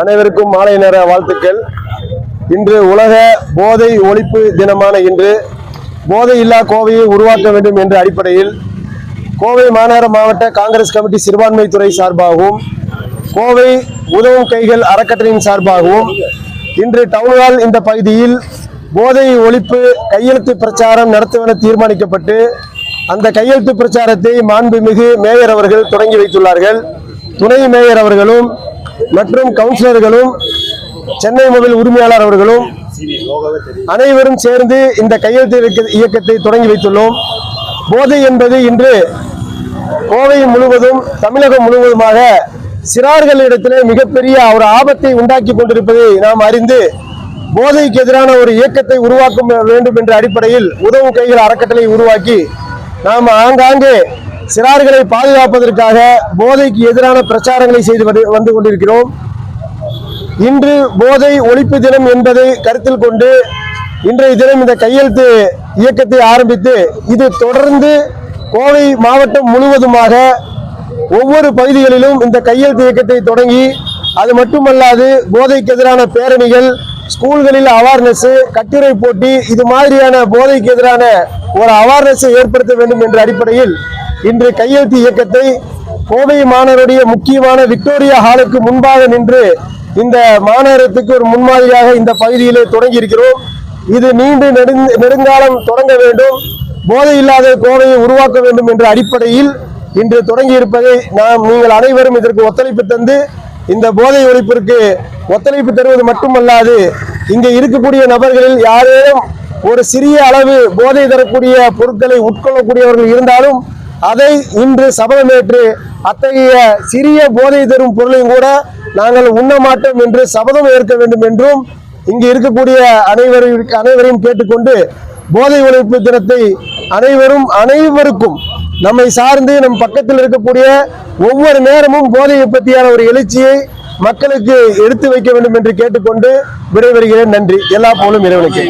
அனைவருக்கும் மாலை நேர வாழ்த்துக்கள். இன்று உலக போதை ஒழிப்பு தினமான இன்று போதை இல்லா கோவையை உருவாக்க வேண்டும் என்ற அடிப்படையில் கோவை மாநகர மாவட்ட காங்கிரஸ் கமிட்டி சிறுபான்மை துறை சார்பாகவும் கோவை உதவும் கைகள் அறக்கட்டளையின் சார்பாகவும் இன்று டவுன்ஹால் இந்த பகுதியில் போதை ஒழிப்பு கையெழுத்து பிரச்சாரம் நடத்துவென தீர்மானிக்கப்பட்டு அந்த கையெழுத்து பிரச்சாரத்தை மாண்புமிகு மேயர் அவர்கள் தொடங்கி வைத்துள்ளார்கள். துணை மேயர் அவர்களும் மற்றும் கவுன்சிலர்களும் சென்னை மொபைல் உரிமையாளர் அவர்களும் அனைவரும் சேர்ந்து இந்த கையெழுத்து இயக்கத்தை தொடங்கி வைத்துள்ளோம். போதை என்பது இன்று கோவை முழுவதும் தமிழகம் முழுவதுமாக சிறார்களிடத்திலே மிகப்பெரிய ஒரு ஆபத்தை உண்டாக்கி கொண்டிருப்பதை நாம் அறிந்து போதைக்கு எதிரான ஒரு இயக்கத்தை உருவாக்க வேண்டும் என்ற அடிப்படையில் உதவும் கைகள் அறக்கட்டளை உருவாக்கி நாம் ஆங்காங்கே சிறார்களை பாதுகாப்பதற்காக போதைக்கு எதிரான பிரச்சாரங்களை செய்து வந்து கொண்டிருக்கிறோம். இன்று போதை ஒழிப்பு தினம் என்பதை கருத்தில் கொண்டு இன்றைய தினம் இந்த கையெழுத்து இயக்கத்தை ஆரம்பித்து இது தொடர்ந்து கோவை மாவட்டம் முழுவதுமாக ஒவ்வொரு பகுதிகளிலும் இந்த கையெழுத்து இயக்கத்தை தொடங்கி அது மட்டுமல்லாது போதைக்கு எதிரான பேரணிகள், ஸ்கூல்களில் அவேர்னஸ், கட்டுரை போட்டி, இது மாதிரியான போதைக்கு எதிரான ஒரு அவேர்னஸை ஏற்படுத்த வேண்டும் என்ற அடிப்படையில் இன்று கையெழுத்து இயக்கத்தை கோவை மாநகருடைய முக்கியமான விக்டோரியா ஹாலுக்கு முன்பாக நின்று இந்த மாநகரத்துக்கு ஒரு முன்மாதிரியாக இந்த பகுதியிலே தொடங்கி இருக்கிறோம். இது நீண்டு நெடுங்காலம் தொடங்க வேண்டும், போதை இல்லாத கோவையை உருவாக்க வேண்டும் என்ற அடிப்படையில் இன்று தொடங்கி இருப்பதை நீங்கள் அனைவரும் இதற்கு ஒத்துழைப்பு தந்து இந்த போதை ஒழிப்பிற்கு ஒத்துழைப்பு தருவது மட்டுமல்லாது இங்கே இருக்கக்கூடிய நபர்களில் யாரேனும் ஒரு சிறிய அளவு போதை தரக்கூடிய பொருட்களை உட்கொள்ளக்கூடியவர்கள் இருந்தாலும் அதை இன்று சபதமேற்று அத்தகைய சிறிய போதை தரும் பொருளையும் கூட நாங்கள் உண்ண மாட்டோம் என்று சபதம் ஏற்க வேண்டும் என்றும் இங்கு இருக்கக்கூடிய அனைவரையும் கேட்டுக்கொண்டு போதை ஒழிப்பு தினத்தை அனைவருக்கும் நம்மை சார்ந்து நம் பக்கத்தில் இருக்கக்கூடிய ஒவ்வொரு நேரமும் போதையை பற்றியான ஒரு எழுச்சியை மக்களுக்கு எடுத்து வைக்க வேண்டும் என்று கேட்டுக்கொண்டு விடைபெறுகிறேன். நன்றி. எல்லா போலும் இறைவனுக்கு.